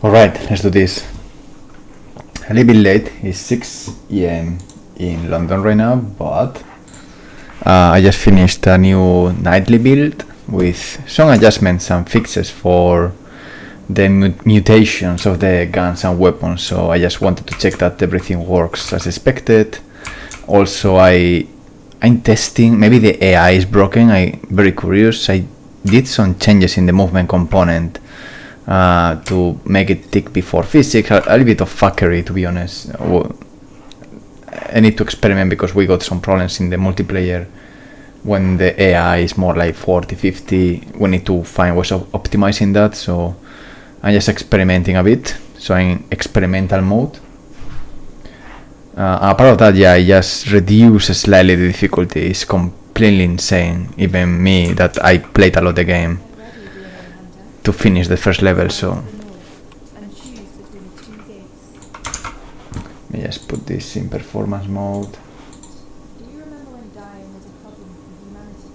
Alright, let's do this. A little bit late, it's 6 AM in London right now, but I just finished a new nightly build with some adjustments and fixes for the mutations of the guns and weapons, so I just wanted to check that everything works as expected. Also, I'm testing, maybe the AI is broken, I'm very curious. I did some changes in the movement component to make it tick before physics, a little bit of fuckery to be honest. I need to experiment because we got some problems in the multiplayer when the AI is more like 40-50. We need to find ways of optimizing that, so I'm just experimenting a bit, so I'm in experimental mode. Apart of that, yeah, I just reduce slightly the difficulty. It's completely insane, even me that I played a lot the game to finish the first level, so let me just put this in performance mode. Do you remember when dying was a problem for humanity?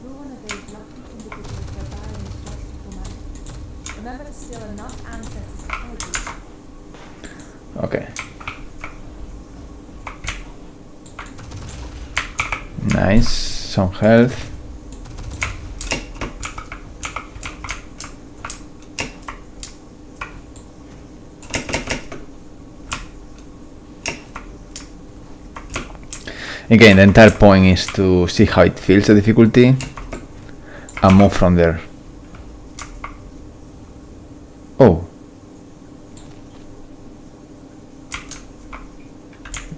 You're one of those lucky individuals where dying is just a formality. Remember, there's still enough ancestors to help you. Okay. Nice, some health. Again, the entire point is to see how it feels, the difficulty, and move from there. Oh.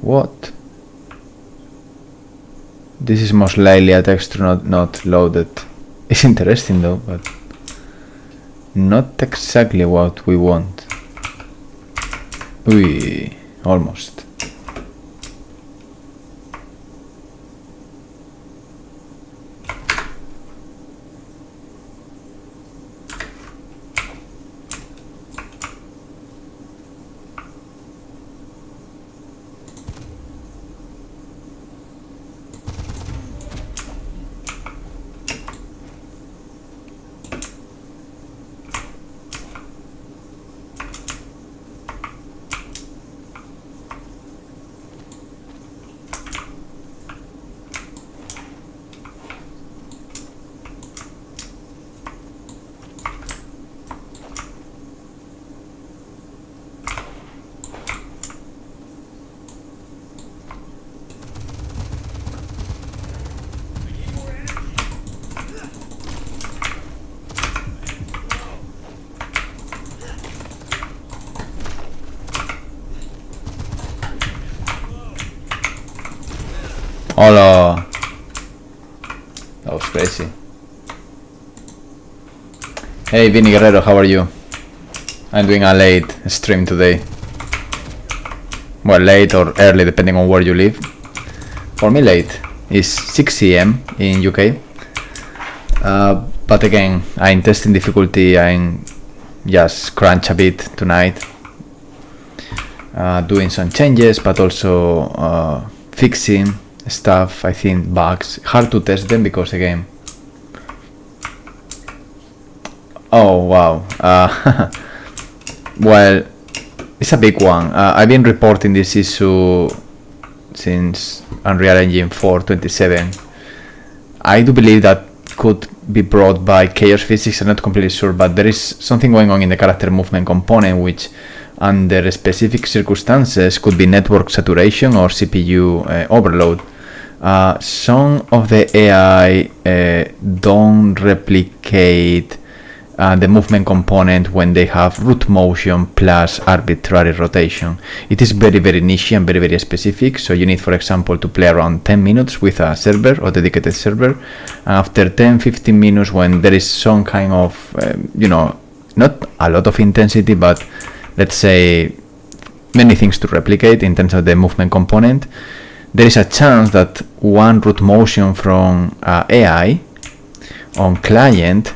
What? This is most likely a texture not loaded. It's interesting though, but not exactly what we want. Ui, almost. Hola. That was crazy. Hey Vinny Guerrero, how are you? I'm doing a late stream today. Well, late or early depending on where you live. For me late is 6 AM in UK. But again, I'm testing difficulty, I'm just crunch a bit tonight. Doing some changes, but also fixing stuff, I think bugs. Hard to test them because again, oh wow, well, it's a big one. I've been reporting this issue since Unreal Engine 4.27. I do believe that could be brought by chaos physics. I'm not completely sure, but there is something going on in the character movement component which under specific circumstances could be network saturation or CPU overload. Some of the AI don't replicate the movement component when they have root motion plus arbitrary rotation. It is very niche and very specific, so you need, for example, to play around 10 minutes with a server or dedicated server. After 10-15 minutes, when there is some kind of not a lot of intensity, but let's say many things to replicate in terms of the movement component, there is a chance that one root motion from AI on client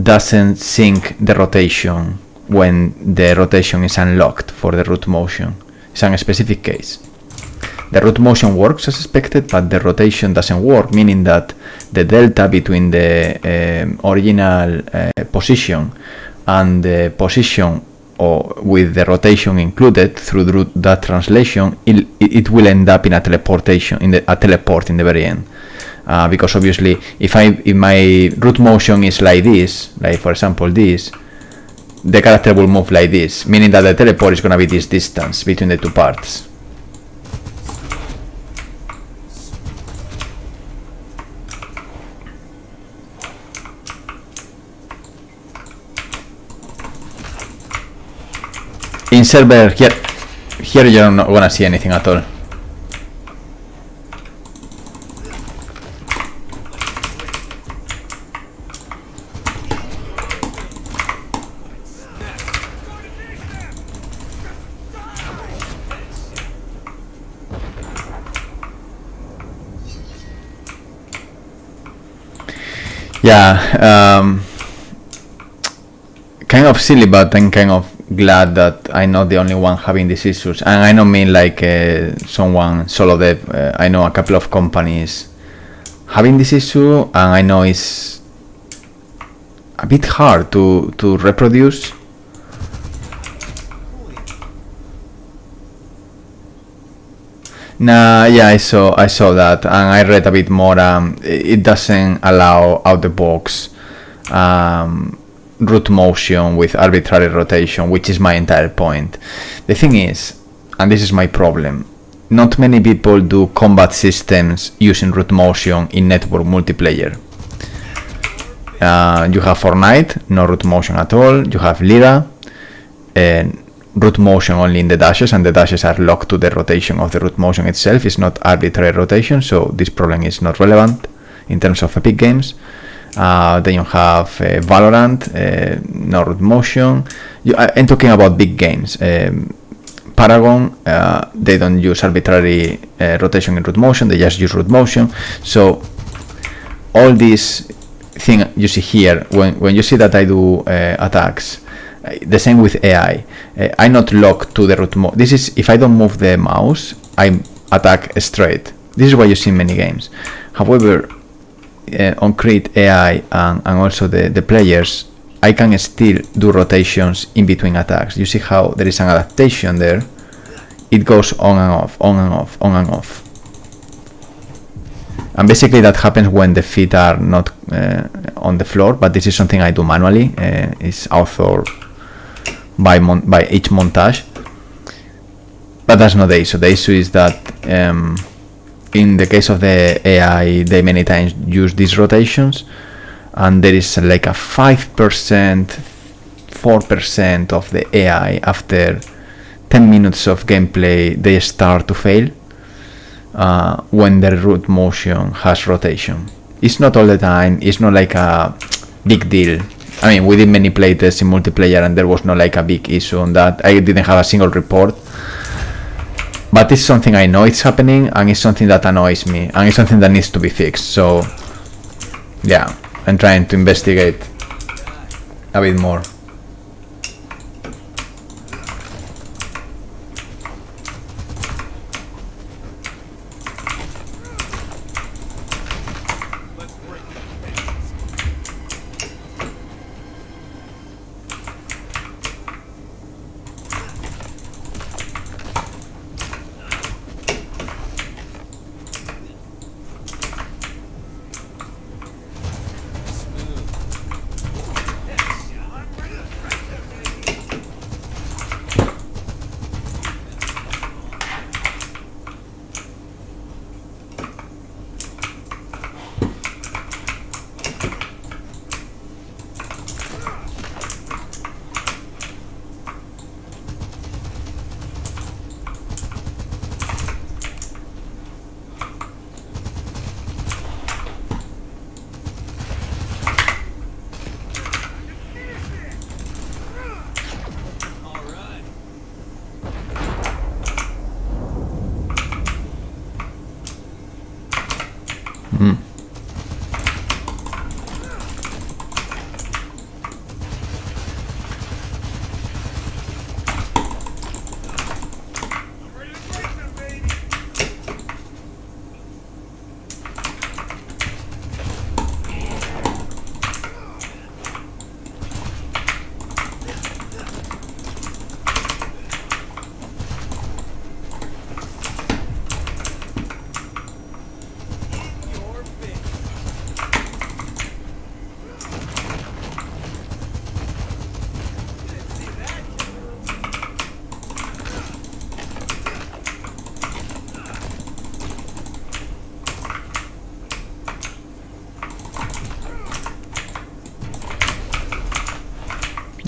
doesn't sync the rotation when the rotation is unlocked for the root motion. It's a specific case. The root motion works as expected, but the rotation doesn't work, meaning that the delta between the original position and the position or with the rotation included through that translation, it will end up in a teleportation, a teleport in the very end. Because obviously, if my root motion is like this, like for example this, the character will move like this, meaning that the teleport is going to be this distance between the two parts. In server, here you're not gonna see anything at all. Yeah, kind of silly, but I'm kind of glad that I'm not the only one having these issues. And I don't mean like someone solo dev. I know a couple of companies having this issue, and I know it's a bit hard to reproduce. Nah, yeah, I saw that, and I read a bit more. It doesn't allow out the box root motion with arbitrary rotation, which is my entire point. The thing is, and this is my problem, not many people do combat systems using root motion in network multiplayer. You have Fortnite, no root motion at all. You have Lira, root motion only in the dashes, and the dashes are locked to the rotation of the root motion itself. It's not arbitrary rotation, so this problem is not relevant in terms of Epic Games. Then you have Valorant, no root motion. I'm talking about big games. Paragon, they don't use arbitrary rotation in root motion, they just use root motion. So all these thing you see here, when you see that I do attacks, the same with AI, I'm not locked to the root motion. This is, if I don't move the mouse, I attack straight. This is what you see in many games. However, on CRETE AI and also the players, I can still do rotations in between attacks. You see how there is an adaptation there. It goes on and off, on and off, on and off. And basically that happens when the feet are not on the floor, but this is something I do manually. It's authored by each montage. But that's not the issue. The issue is that in the case of the AI, they many times use these rotations, and there is like a 5%, 4% of the AI after 10 minutes of gameplay, they start to fail when the root motion has rotation. It's not all the time, it's not like a big deal. I mean, we did many playtests in multiplayer and there was not like a big issue on that. I didn't have a single report. But it's something I know it's happening, and it's something that annoys me, and it's something that needs to be fixed. So yeah, I'm trying to investigate a bit more.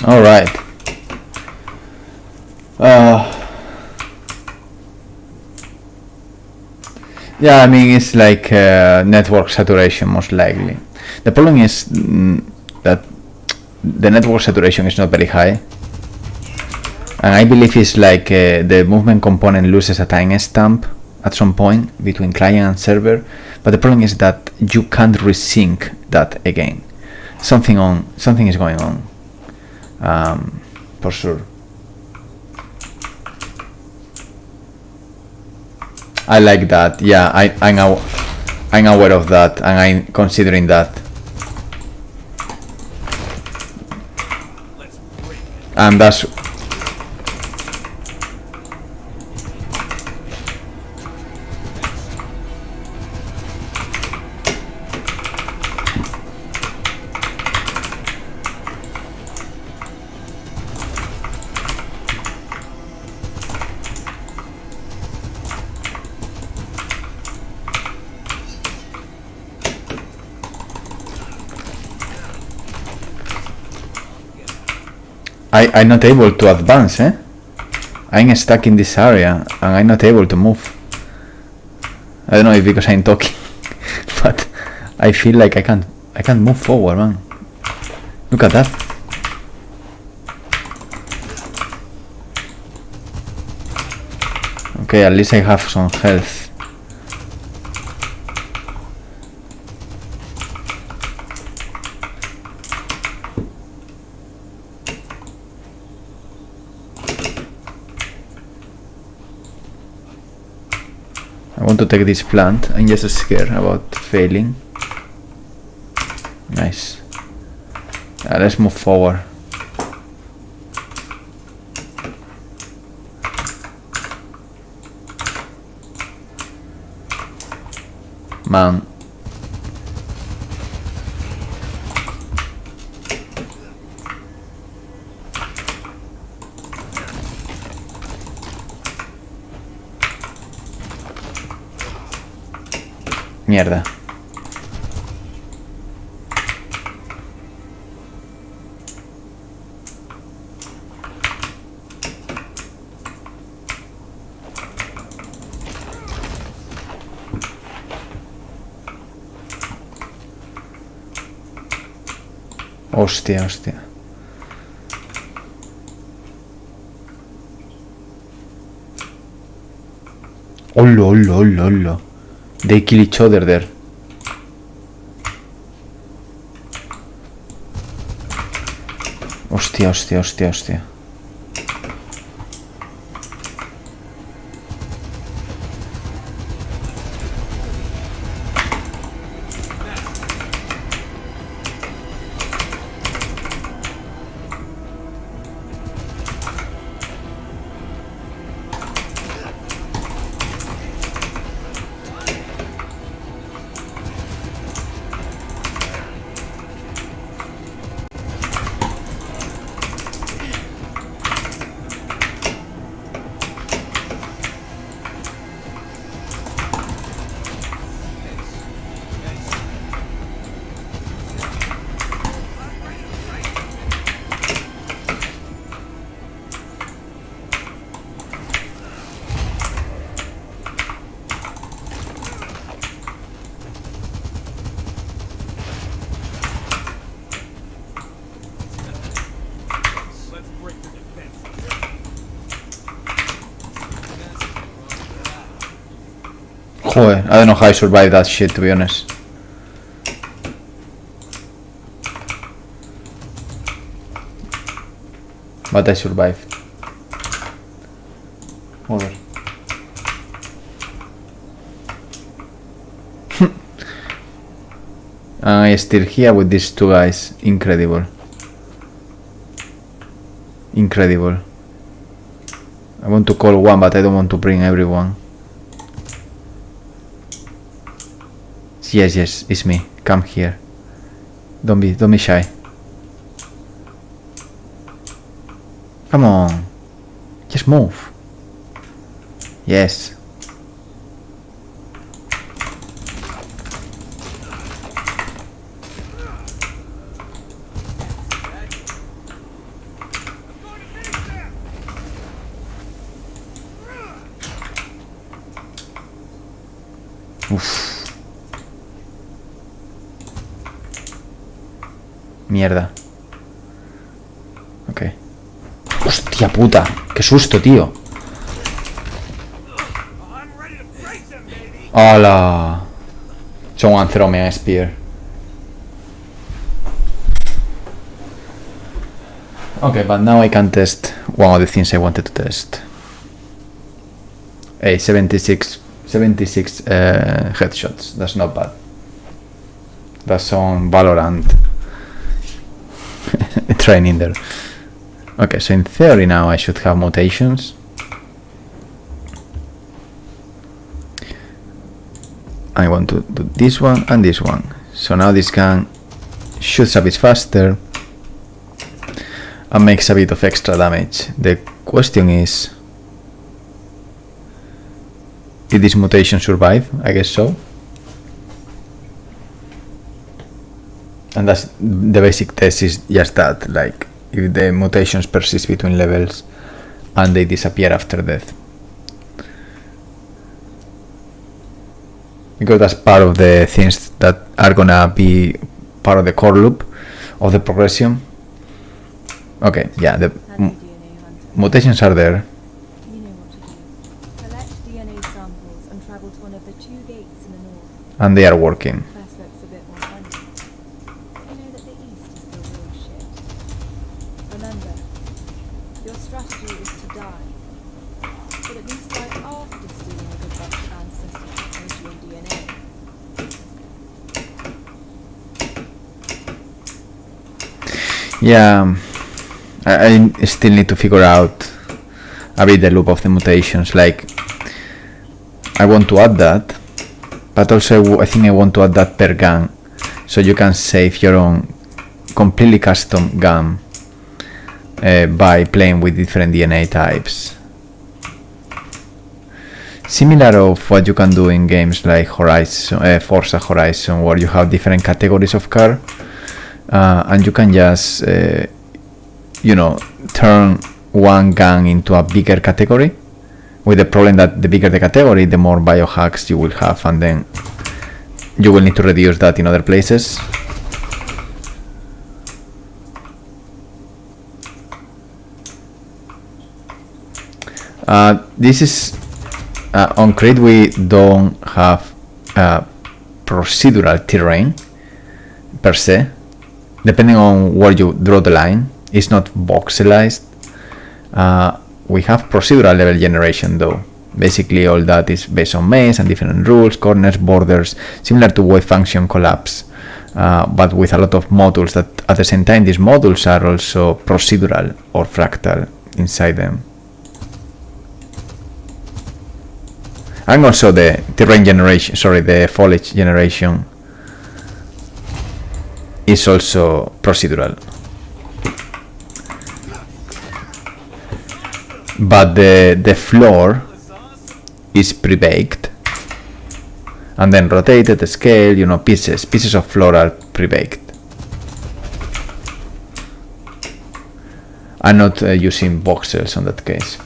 All right. Yeah, I mean it's like network saturation most likely. The problem is that the network saturation is not very high, and I believe it's like the movement component loses a timestamp at some point between client and server. But the problem is that you can't resync that again. Something is going on, for sure. I like that. Yeah, I'm aware of that, and I'm considering that. And that's I'm not able to advance, eh? I'm stuck in this area and I'm not able to move. I don't know if because I'm talking, but I feel like I can't move forward, man. Look at that. Okay, at least I have some health. I want to take this plant. I'm just scared about failing. Nice. Let's move forward. Man. Mierda. Hostia, hostia. Hola, hola, hola, hola. They kill each other there. Hostia, hostia, hostia, hostia. Joder, I don't know how I survived that shit, to be honest. But I survived. Joder. I still here with these two guys. Incredible. Incredible. I want to call one, but I don't want to bring everyone. Yes, yes, it's me. Come here. Don't be shy. Come on. Just move. Yes. Mierda. Ok. Hostia puta. Qué susto, tío. Hola. Someone throw me a spear. Okay, but now I can test one of the things I wanted to test. Hey, 76 headshots. That's not bad. That's on Valorant training there. Okay, so in theory now I should have mutations. I want to do this one and this one. So now this gun shoots a bit faster and makes a bit of extra damage. The question is, did this mutation survive? I guess so. And that's the basic test, is just that, like, if the mutations persist between levels and they disappear after death. Because that's part of the things that are gonna be part of the core loop of the progression. Okay, yeah, the mutations are there. You know what to do. Collect DNA samples and travel to one of the 2 gates in the north. And they are working. That looks a bit more funny. You know that the east is the real shit. Remember, your strategy is to die. But at least die after stealing a good bunch of ancestral technology and DNA. Yeah, I still need to figure out a bit the loop of the mutations. Like, I want to add that, but also I think I want to add that per gun, so you can save your own completely custom gun by playing with different DNA types. Similar of what you can do in games like Horizon, Forza Horizon, where you have different categories of car, and you can just turn one gun into a bigger category, with the problem that the bigger the category, the more biohacks you will have, and then you will need to reduce that in other places. This is on CRETE. We don't have procedural terrain per se. Depending on where you draw the line, it's not voxelized. We have procedural level generation though. Basically all that is based on maze and different rules, corners, borders, similar to wave function collapse, but with a lot of modules that at the same time these modules are also procedural or fractal inside them. And also the terrain generation, the foliage generation is also procedural. But the floor is pre-baked and then rotated, scale, pieces of floor are pre-baked. I'm not using voxels on that case.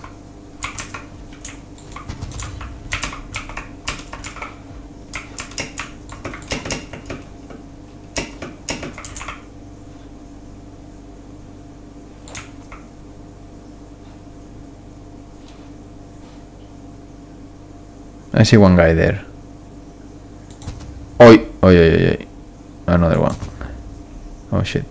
I see one guy there. Oi, oi, oi, oi. Another one. Oh shit.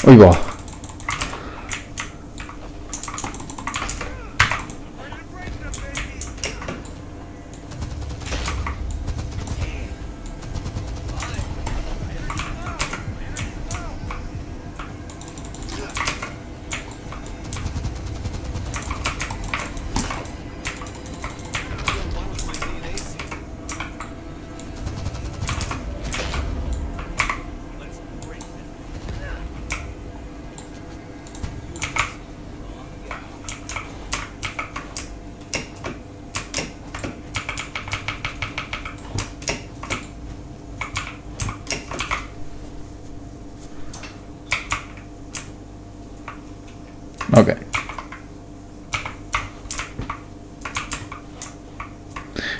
Uy, va. Okay.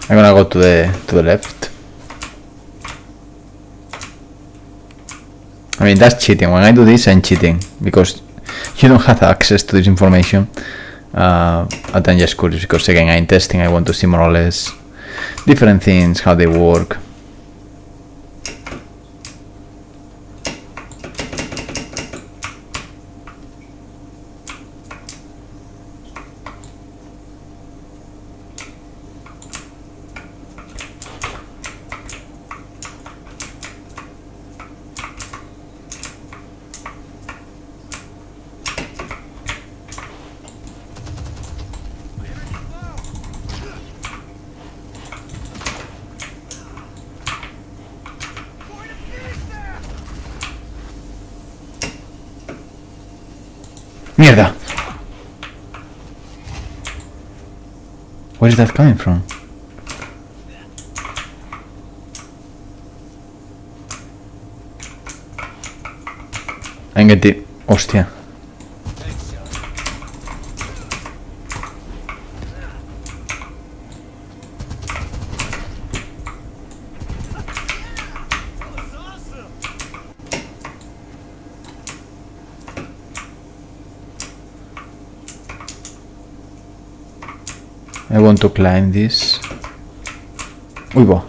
I'm gonna go to the left. I mean, that's cheating. When I do this, I'm cheating because you don't have access to this information. But I'm just curious because again, I'm testing. I want to see more or less different things, how they work. Mierda! Where is that coming from? I'm getting... Hostia. I want to climb this. Uy, va.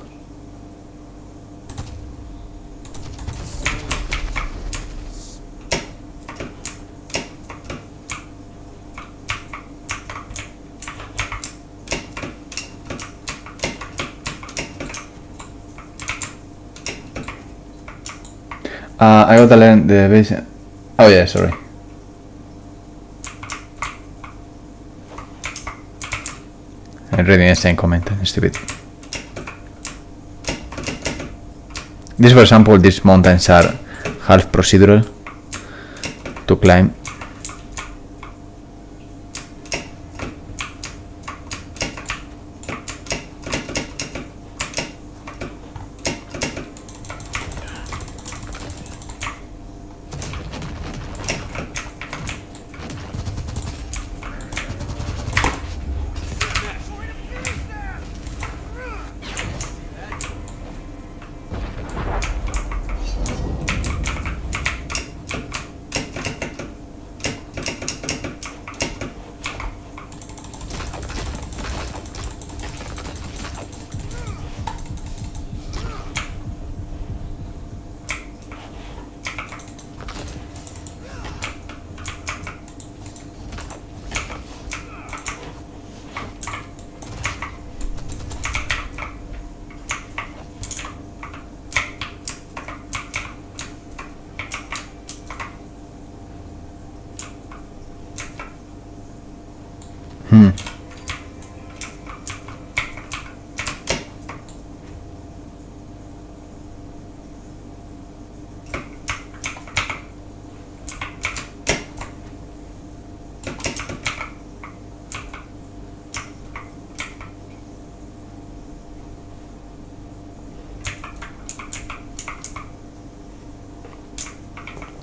I gotta learn the basic. Oh yeah, sorry. I'm reading the same comment, stupid. This, for example, these mountains are half procedural to climb.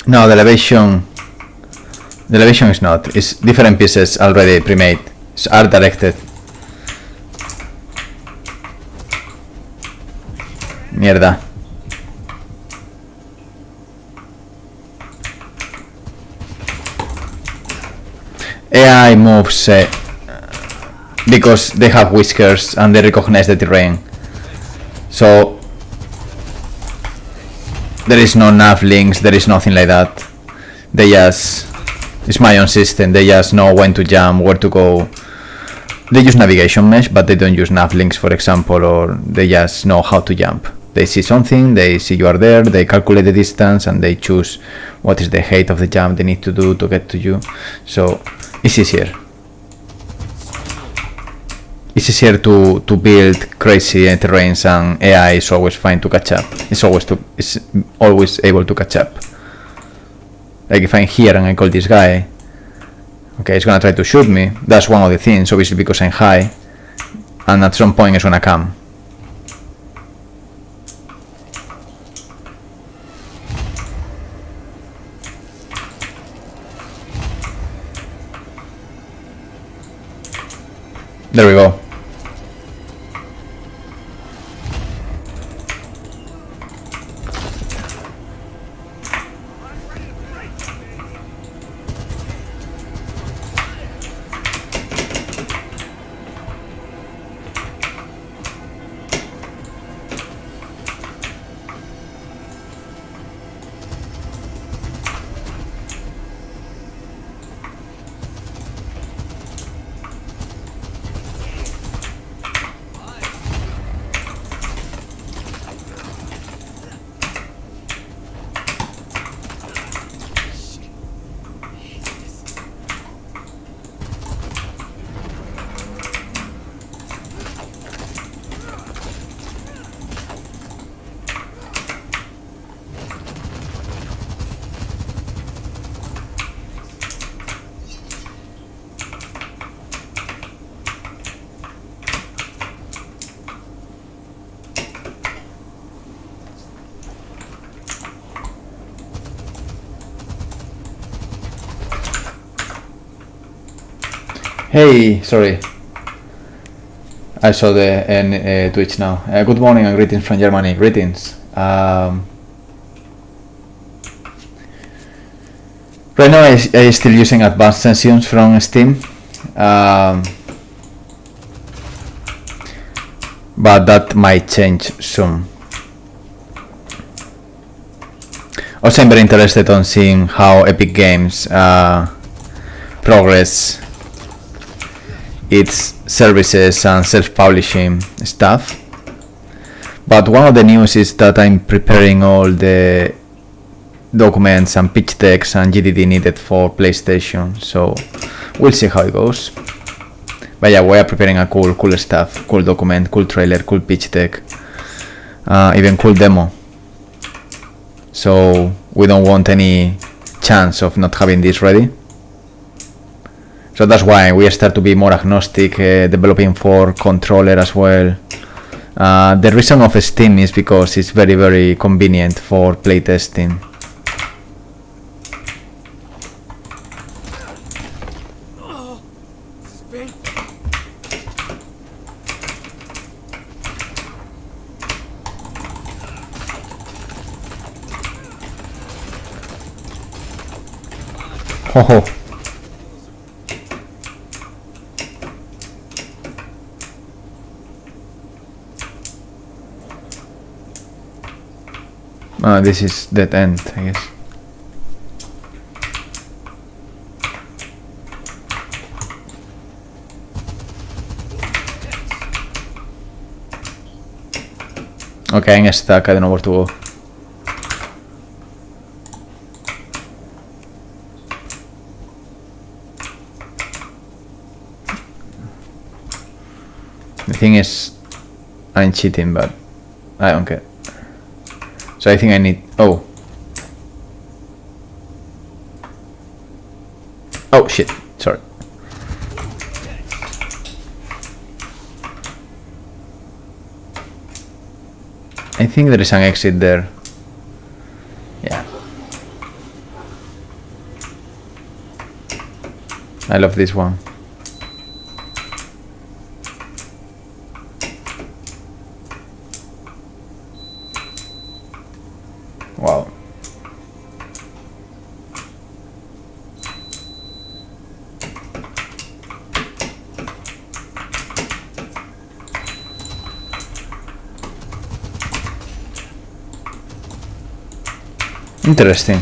No, the elevation is not. It's different pieces already pre-made. It's art directed. Mierda. AI moves because they have whiskers and they recognize the terrain. So there is no nav links, there is nothing like that. They just... It's my own system, they just know when to jump, where to go. They use navigation mesh, but they don't use nav links, for example, or they just know how to jump. They see something, they see you are there, they calculate the distance, and they choose what is the height of the jump they need to do to get to you. So it's easier. It's easier to build crazy terrains, and AI is always fine to catch up. It's always able to catch up. Like if I'm here and I call this guy, okay, it's gonna try to shoot me. That's one of the things, obviously, because I'm high, and at some point it's gonna come. There we go. Hey, sorry. I saw the Twitch now. Good morning and greetings from Germany. Greetings. Right now I still using advanced sessions from Steam. But that might change soon. Also, I'm very interested on seeing how Epic Games progress its services and self-publishing stuff. But one of the news is that I'm preparing all the documents and pitch decks and GDD needed for PlayStation, so we'll see how it goes. But yeah, we are preparing a cool stuff, cool document, cool trailer, cool pitch deck, even cool demo. So we don't want any chance of not having this ready. So that's why we start to be more agnostic, developing for controller as well. The reason of Steam is because it's very, very convenient for playtesting. Oh. This is dead end, I guess. Okay, I'm stuck, I don't know where to go. The thing is, I'm cheating, but I don't care. So I think I need... Oh. Oh shit, sorry. I think there is an exit there. Yeah. I love this one. Wow. Interesting.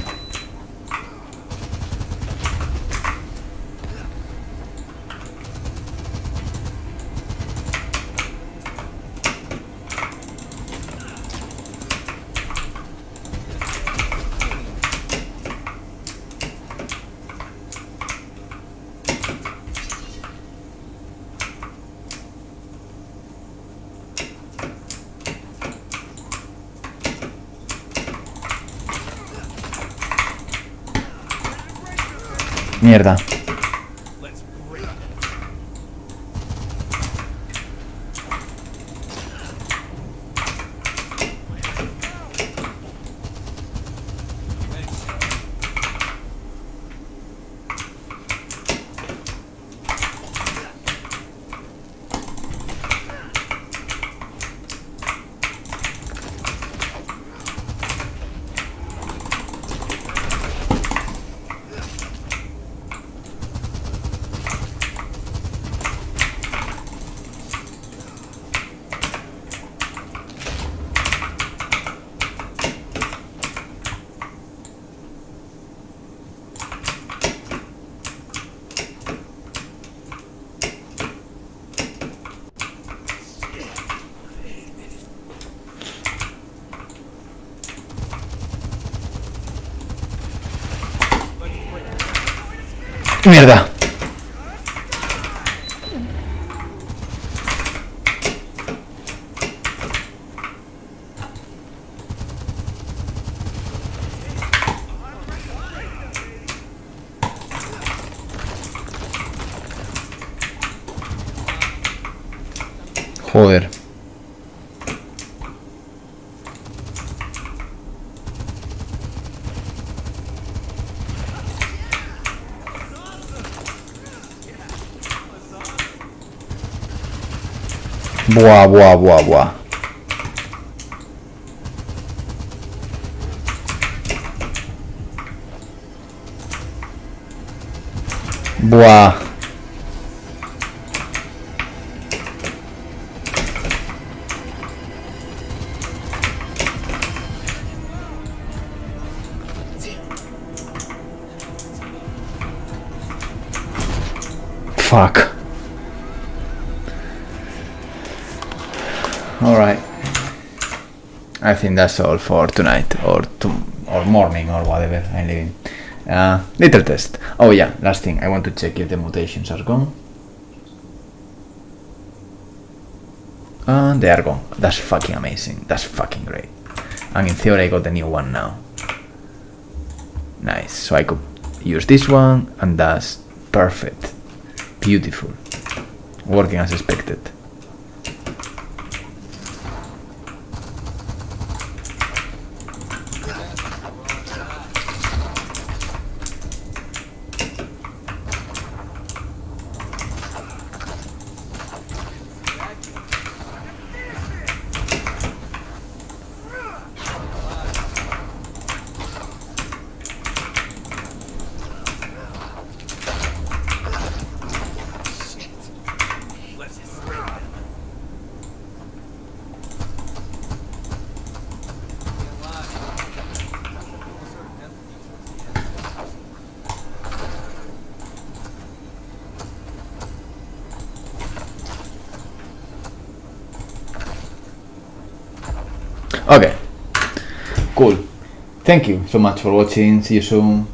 Mierda. Mierda. Joder. Buah, buah, buah, buah. Buah. Fuck. Alright. I think that's all for tonight or morning or whatever I'm leaving. Little test. Oh yeah, last thing. I want to check if the mutations are gone. They are gone. That's fucking amazing. That's fucking great. And in theory I got the new one now. Nice. So I could use this one and that's perfect. Beautiful. Working as expected. Okay, cool. Thank you so much for watching. See you soon.